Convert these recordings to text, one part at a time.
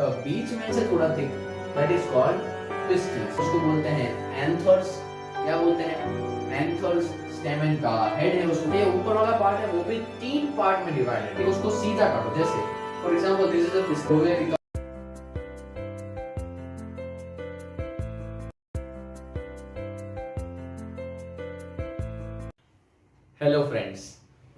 बीच में से थोड़ा थिक, दैट इज कॉल्ड पिस्टिल्स। उसको बोलते हैं एंथर्स। क्या बोलते हैं? एंथर्स। स्टेमन का हेड है उसको, ये ऊपर वाला पार्ट है वो भी 3 पार्ट में डिवाइडेड है। उसको सीधा काटो, जैसे for example this is a pistil. Hello friends,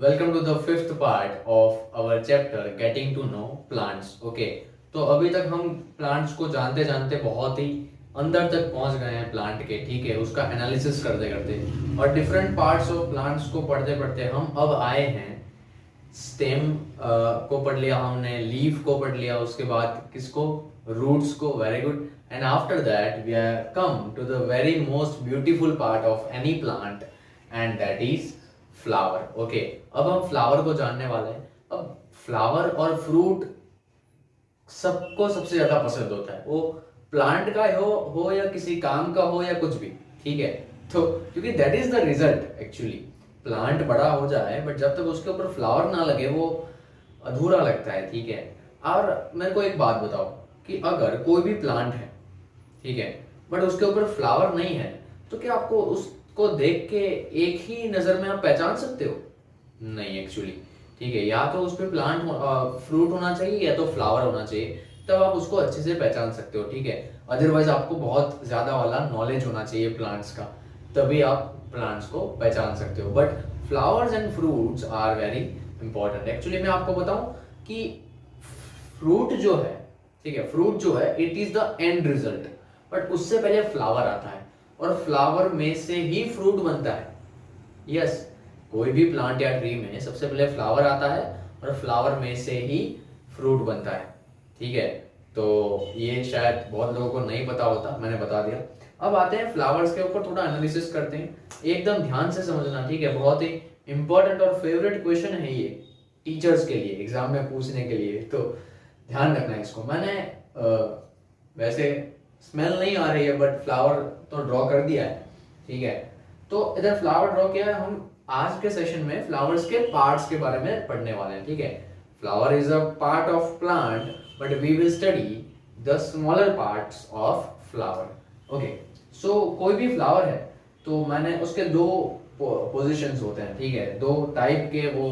welcome to the fifth part of our chapter Getting to Know Plants. Okay, तो अभी तक हम प्लांट्स को जानते जानते बहुत ही अंदर तक पहुंच गए हैं प्लांट के, ठीक है, उसका एनालिसिस करते करते और डिफरेंट पार्ट्स ऑफ प्लांट्स को पढ़ते पढ़ते हम अब आए हैं स्टेम को पढ़ लिया हमने, लीफ को पढ़ लिया, उसके बाद किसको? रूट्स को। Very good. And after that we are come to the very most beautiful part of any plant and that is flower. Okay, अब हम फ्लावर को जानने वाले हैं। अब फ्लावर और फ्रूट सबको सबसे ज्यादा पसंद होता है, वो प्लांट का हो या किसी काम का हो या कुछ भी, ठीक है। तो क्योंकि that is the result actually, plant बड़ा हो जाए बट जब तक उसके ऊपर फ्लावर ना लगे वो अधूरा लगता है, ठीक है। और मेरे को एक बात बताओ कि अगर कोई भी प्लांट है, ठीक है, बट उसके ऊपर फ्लावर नहीं है, तो क्या आपको उसको देख के एक ही नजर में आप पहचान सकते हो? नहीं एक्चुअली, ठीक है। या तो उस पर प्लांट फ्रूट होना चाहिए या तो फ्लावर होना चाहिए, तब आप उसको अच्छे से पहचान सकते हो, ठीक है। अदरवाइज आपको बहुत ज्यादा वाला नॉलेज होना चाहिए प्लांट्स का, तभी आप प्लांट्स को पहचान सकते हो। But flowers and fruits are very important. Actually मैं आपको बताऊं कि फ्रूट जो है, ठीक है, फ्रूट जो है it is the end result, but उससे पहले फ्लावर आता है और फ्लावर में से ही फ्रूट बनता है। यस, कोई भी प्लांट या ट्री में सबसे पहले फ्लावर आता है और फ्लावर में से ही फ्रूट बनता है, ठीक है। तो ये शायद बहुत लोगों को नहीं पता होता, मैंने बता दिया। अब आते हैं फ्लावर्स के ऊपर, थोड़ा एनालिसिस करते हैं, एकदम ध्यान से समझना, ठीक है। बहुत ही इंपॉर्टेंट और फेवरेट क्वेश्चन है ये टीचर्स के लिए, एग्जाम में पूछने के लिए, तो ध्यान रखना इसको। मैंने वैसे स्मेल नहीं आ रही है बट फ्लावर तो ड्रॉ कर दिया है, ठीक है। तो इधर फ्लावर ड्रॉ किया है। हम आज के सेशन में फ्लावर्स के पार्ट्स के बारे में पढ़ने वाले हैं, ठीक है। Flower is a part of plant but we will study the smaller parts of flower. Okay, so कोई भी फ्लावर है तो मैंने उसके दो पोजीशंस होते हैं, ठीक है, दो टाइप के वो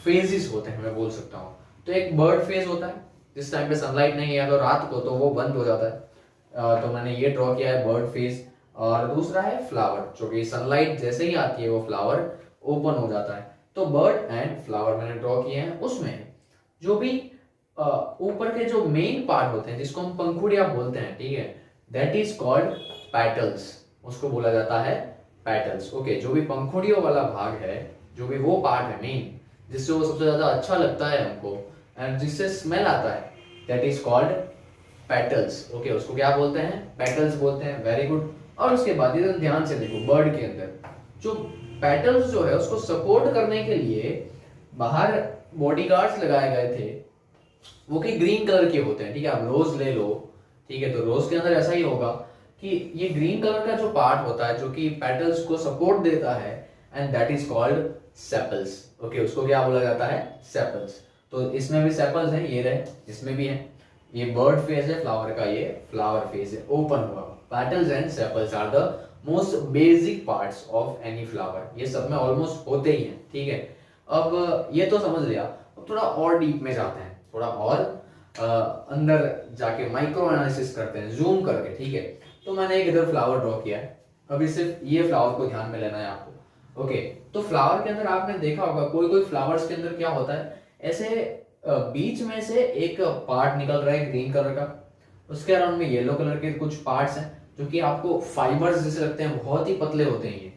फेजेस होते हैं, मैं बोल सकता हूँ। तो एक बर्ड फेज होता है, जिस टाइम पे सनलाइट नहीं है तो रात को तो वो बंद हो जाता है, तो मैंने ये ड्रॉ किया है बर्ड फेज। और दूसरा है फ्लावर, जो कि सनलाइट जैसे ही आती है वो फ्लावर ओपन हो जाता है। तो बर्ड एंड फ्लावर मैंने ड्रॉ किए हैं। उसमें जो भी ऊपर के जो मेन पार्ट होते हैं जिसको हम पंखुड़ियां बोलते हैं, ठीक है, दैट इज कॉल्ड पैटल्स, उसको बोला जाता है पैटल्स। ओके, जो भी पंखुड़ियों वाला भाग है, जो भी वो पार्ट है मेन, जिससे वो सबसे ज्यादा अच्छा लगता है हमको एंड जिससे स्मेल आता है, that is called petals. Okay, उसको क्या बोलते हैं? पेटल्स बोलते हैं। Very good. और उसके बाद इधर ध्यान से देखो, बर्ड के अंदर जो पेटल्स जो है उसको सपोर्ट करने के लिए बाहर बॉडीगार्ड्स लगाए गए थे, वो कि ग्रीन कलर के होते हैं, ठीक है। आप रोज ले लो, ठीक है, तो रोज के अंदर ऐसा ही होगा कि ये ग्रीन कलर का जो पार्ट होता है जो कि पेटल्स को सपोर्ट देता है, and that is called sepals. Okay, उसको क्या बोला जाता है? सेपल्स। तो इसमें भी सेपल्स हैं, ये रहे, इसमें भी है। ये बर्ड फेज है फ्लावर का, ये फ्लावर फेज है, ओपन हुआ। Petals and sepals are the most basic parts of any flower, ये सब में ऑलमोस्ट होते ही हैं, ठीक है। अब ये तो समझ लिया, अब थोड़ा और डीप में जाते हैं, थोड़ा और अंदर जाके माइक्रो एनालिसिस करते हैं, जूम करके, ठीक है। तो मैंने एक इधर फ्लावर ड्रॉ किया है, अभी सिर्फ ये फ्लावर को ध्यान में लेना है आपको। ओके, तो फ्लावर के अंदर आपने देखा होगा कोई कोई फ्लावर्स के अंदर क्या होता है, ऐसे बीच में से एक पार्ट निकल रहा है ग्रीन कलर का, उसके अराउंड में येलो कलर के कुछ पार्ट्स हैं जो कि आपको फाइबर्स जैसे लगते हैं, बहुत ही पतले होते हैं ये,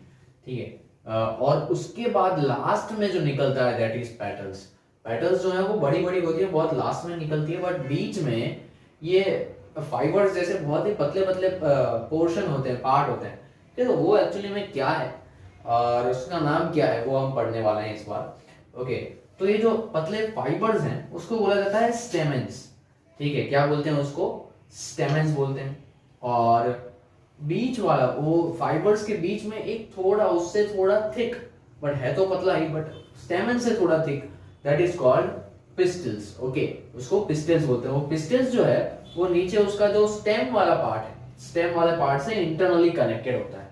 ठीक है। और उसके बाद लास्ट में जो निकलता है दैट इज पेटल्स। पेटल्स जो है वो बड़ी बड़ी होती है, बहुत लास्ट में निकलती है, बट बीच में ये फाइबर्स जैसे बहुत ही पतले पतले पोर्शन होते हैं, पार्ट होते हैं, ठीक है। तो वो एक्चुअली में क्या है और उसका नाम क्या है वो हम पढ़ने वाले हैं इस बार। ओके, तो ये जो पतले फाइबर्स हैं उसको बोला जाता है स्टेमेंस, ठीक है। क्या बोलते हैं उसको? स्टेमेंस बोलते हैं। और बीच वाला वो फाइबर्स के बीच में एक थोड़ा उससे थोड़ा थिक, बट है तो पतला ही, बट स्टेमन से थोड़ा thick, that is called pistols. Okay, उसको पिस्टल्स बोलते हैं। वो पिस्टल्स जो है वो नीचे उसका जो स्टेम वाला पार्ट है, स्टेम वाले पार्ट से इंटरनली कनेक्टेड होता है,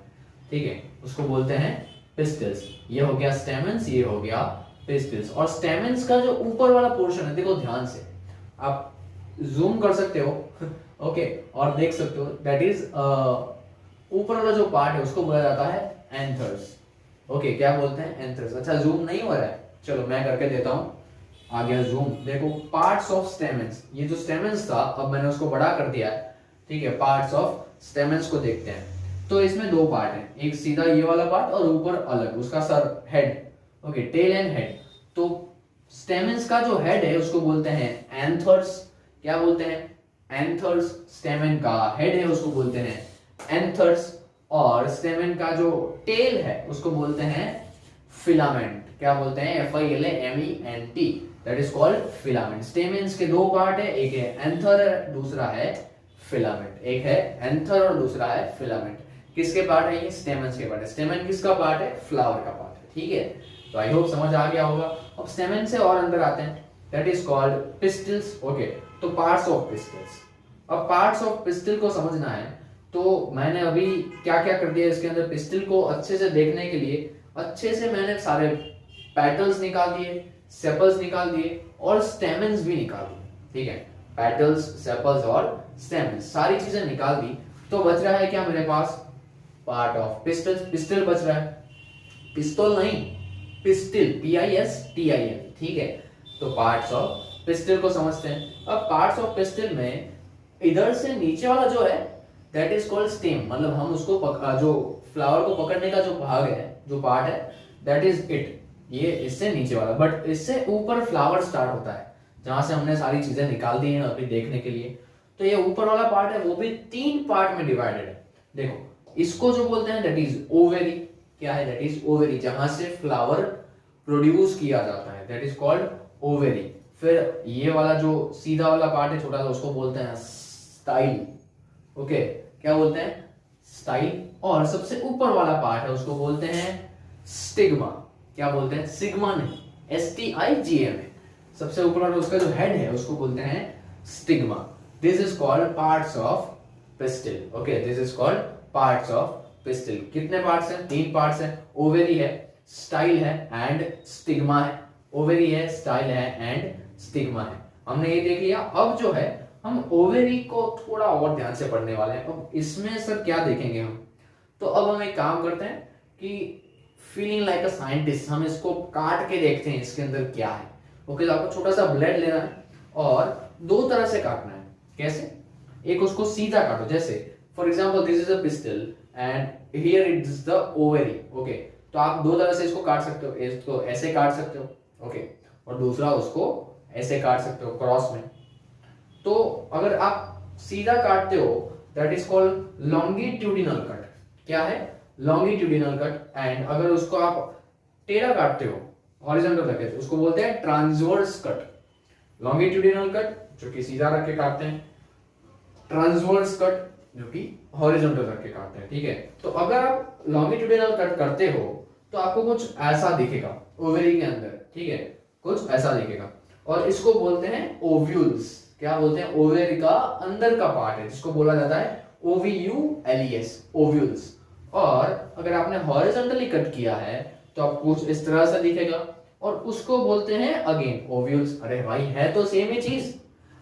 ठीक है, उसको बोलते हैं पिस्टल्स। ये हो गया स्टेमन्स, ये हो गया पिस्टल्स। और स्टेमन्स का जो ऊपर वाला पोर्शन है, देखो ध्यान से, आप जूम कर सकते हो ओके, और देख सकते हो, दैट इज ऊपर वाला जो पार्ट है उसको बोला जाता है एंथर्स। ओके, क्या बोलते हैं? एंथर्स। अच्छा, जूम नहीं हो रहा है, चलो मैं करके देता हूं। आ गया जूम। देखो, पार्ट्स ऑफ स्टेमन्स, ये जो स्टेमन्स था अब मैंने उसको बड़ा कर दिया है, ठीक है। पार्ट्स ऑफ स्टेमन्स को देखते हैं। तो इसमें दो पार्ट है, एक सीधा ये वाला पार्ट और ऊपर अलग उसका सर, head. Okay, tail and head. तो स्टेमन्स का जो हेड है उसको बोलते हैं एंथर्स। क्या बोलते हैं? एंथर्स। स्टेमन का हेड है उसको बोलते हैं एंथर्स। और स्टेमन का जो टेल है उसको बोलते हैं फिलामेंट। क्या बोलते हैं? FILAMENT, that is called filament. Stamens के दो पार्ट है, एक है एंथर, दूसरा है फिलामेंट। एक है एंथर और दूसरा है फिलामेंट। किसके पार्ट है ये? स्टेमन्स के पार्ट है। स्टेमन किसका पार्ट है? फ्लावर का पार्ट है, ठीक है। तो आई होप समझ आ गया होगा। अब स्टेमन से और अंदर आते हैं, that is called pistols. Okay, तो पार्ट्स ऑफ पिस्टल्स। अब पार्ट्स ऑफ पिस्टल को समझना है तो मैंने अभी क्या क्या कर दिया इसके अंदर, पिस्टल को अच्छे से देखने के लिए अच्छे से मैंने सारे पेटल्स निकाल दिए, सेपल्स निकाल दिए और स्टेमन्स भी निकाल दिए, ठीक है। पेटल्स, सेपल्स और स्टेमन्स, सारी चीजें निकाल दी। तो बच रहा है क्या मेरे पास? Part of pistil. पिस्टल बच रहा है, पिस्तौल नहीं, पिस्टल, PISTIL, ठीक है। तो पार्ट्स ऑफ पिस्टल को समझते हैं। अब पार्ट्स ऑफ पिस्टल में इधर से नीचे वाला जो है दैट इज कॉल्ड स्टेम, मतलब हम उसको जो फ्लावर को पकड़ने का जो भाग है, जो पार्ट है, दैट इज इट। ये इससे नीचे वाला, बट इससे ऊपर फ्लावर स्टार्ट होता है, जहां से हमने सारी चीजें निकाल दी हैं अभी देखने के लिए। तो ये ऊपर वाला पार्ट है वो भी 3 पार्ट में डिवाइडेड है। देखो, इसको जो बोलते हैं दैट इज ओवेरी। क्या है? दैट इज ओवेरी, जहां से फ्लावर प्रोड्यूस किया जाता है, दैट इज कॉल्ड ओवेरी। फिर ये वाला जो सीधा वाला पार्ट है छोटा सा, उसको बोलते हैं स्टाइल। ओके, क्या बोलते हैं? स्टाइल। और सबसे ऊपर वाला पार्ट है उसको बोलते हैं स्टिग्मा। क्या बोलते हैं? सिग्मा नहीं, STIGMA। सबसे ऊपर वाला उसका जो हेड है उसको बोलते हैं stigma. This is called parts of pistol. Okay, this is called parts of pistol. कितने पार्ट्स हैं? 3 पार्ट्स हैं। ओवेरी है, स्टाइल है एंड स्टिग्मा है। ओवेरी है, स्टाइल है एंड स्टिग्मा है। हमने ये देख लिया। अब जो है हम ओवेरी को थोड़ा और ध्यान से पढ़ने वाले हैं। अब इसमें सर क्या देखेंगे हम? तो अब हम एक काम करते हैं कि फीलिंग लाइक अ साइंटिस्ट, हम इसको काट के देखते हैं इसके अंदर क्या है। ओके, तो आपको छोटा सा ब्लेड लेना है और 2 तरह से काटना है। कैसे? एक उसको सीधा काटो, जैसे for example this is a pistol and here it is the ovary. Okay, तो आप 2 तरह से इसको काट सकते हो। इसको ऐसे काट सकते हो, ओके, और दूसरा उसको ऐसे काट सकते हो क्रॉस में। तो अगर आप सीधा काटते हो that is called longitudinal cut. क्या है? Longitudinal cut. एंड अगर उसको आप टेढ़ा काटते हो, हॉरिजॉन्टल रखे, उसको बोलते हैं ट्रांसवर्स कट। लॉन्गिट्यूडिनल कट जो कि सीधा रख के काटते हैं, ट्रांसवर्स कट जो कि हॉरिजॉन्टल रख के काटते हैं, ठीक है। तो अगर आप लॉन्गिट्यूडिनल कट करते हो तो आपको कुछ ऐसा दिखेगा ओवेरी के अंदर, ठीक है, कुछ ऐसा दिखेगा। और इसको बोलते हैं ओव्यूल्स। क्या बोलते हैं? ओवेरी का अंदर का पार्ट है जिसको बोला जाता है OVULES, ओव्यूल्स। और अगर आपने हॉरिजॉन्टली कट किया है तो आपको कुछ इस तरह से दिखेगा, और उसको बोलते हैं अगेन ओव्यूल्स। अरे भाई, है तो सेम ही चीज,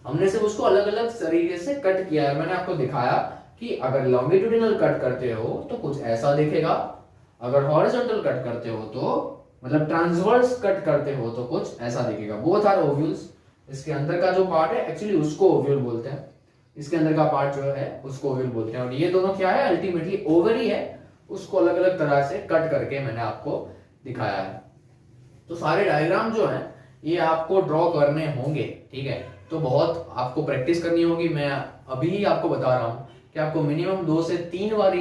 हमने सिर्फ उसको अलग अलग तरीके से कट किया है। मैंने आपको दिखाया कि अगर लॉन्गिट्यूडिनल कट करते हो तो कुछ ऐसा दिखेगा, अगर हॉरिजॉन्टल कट करते हो तो मतलब ट्रांसवर्स कट करते हो तो कुछ ऐसा दिखेगा। Both are ovules. इसके अंदर का जो पार्ट है एक्चुअली उसको ओव्यूल बोलते हैं, इसके अंदर का पार्ट जो है उसको ओव्यूल बोलते हैं। और ये दोनों क्या है? अल्टीमेटली ओवरी है, उसको अलग अलग तरह से कट करके मैंने आपको दिखाया है। तो सारे डायग्राम जो है ये आपको ड्रॉ करने होंगे, ठीक है। तो बहुत आपको प्रैक्टिस करनी होगी। मैं अभी ही आपको बता रहा हूँ कि आपको मिनिमम 2 से 3 बार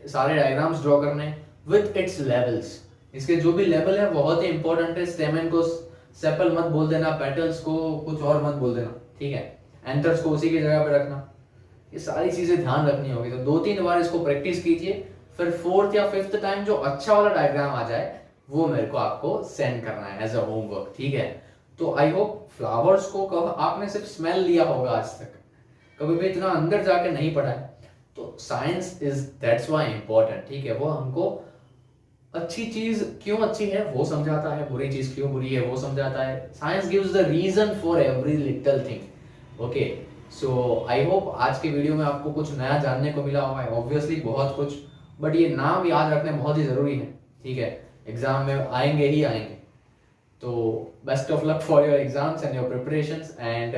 सारे डायग्राम्स ड्रॉ करने विद इट्स लेवल्स। इसके जो भी लेवल है बहुत ही इंपॉर्टेंट है। स्टेमन को सेपल मत बोल देना, पेटल्स को कुछ और मत बोल देना, ठीक है। एंथर्स को उसी की जगह पे रखना। ये सारी चीजें ध्यान रखनी होगी। तो 2-3 बार इसको प्रैक्टिस कीजिए, फिर 4th या 5th टाइम जो अच्छा वाला डायग्राम आ जाए वो मेरे को आपको सेंड करना है एज अ होमवर्क, ठीक है। तो आई होप फ्लावर्स को कब आपने सिर्फ स्मेल लिया होगा आज तक, कभी भी इतना अंदर जाके नहीं पढ़ा है। तो science is that's why important, ठीक है। वो हमको अच्छी चीज क्यों अच्छी है वो समझाता है, बुरी चीज क्यों बुरी है वो समझाता है। Science gives the reason for every little thing. Okay, so I hope आज के वीडियो में आपको कुछ नया जानने को मिला होगा, ऑब्वियसली बहुत कुछ, बट ये नाम याद रखने बहुत ही जरूरी है, ठीक है। एग्जाम में आएंगे ही आएंगे। तो best of luck for your exams and your preparations. And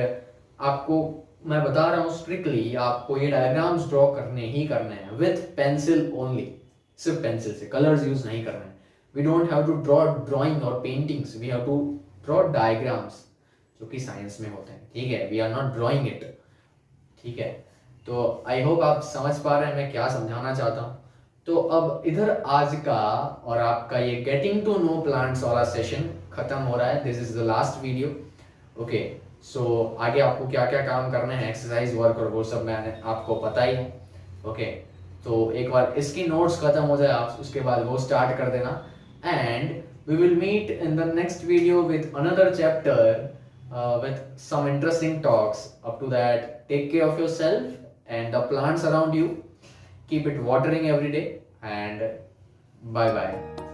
आपको मैं बता रहा हूँ स्ट्रिक्टली आपको ये डायग्राम्स ड्रॉ करने ही करने हैं विथ पेंसिल ओनली, सिर्फ पेंसिल से, कलर्स यूज नहीं करना है। We don't have to draw drawing और paintings, we have to draw diagrams जो कि साइंस में होते हैं, ठीक है। We are not drawing it, ठीक है। तो आई होप आप समझ पा रहे हैं मैं क्या समझाना चाहता हूँ। तो अब इधर आज का और आपका ये गेटिंग टू नो प्लांट्स वाला सेशन खत्म हो रहा है। This is the last video, okay. So आगे आपको क्या क्या काम करने हैं, एक्सरसाइज वर्क और वो सब मैंने आपको पता ही है, ओके। तो एक बार इसकी नोट्स खत्म हो जाए आप उसके बाद वो स्टार्ट कर देना। And we will meet in the next video with another chapter with some interesting talks. Up to that, take care of yourself and the plants around you. Keep it watering every day, and bye bye.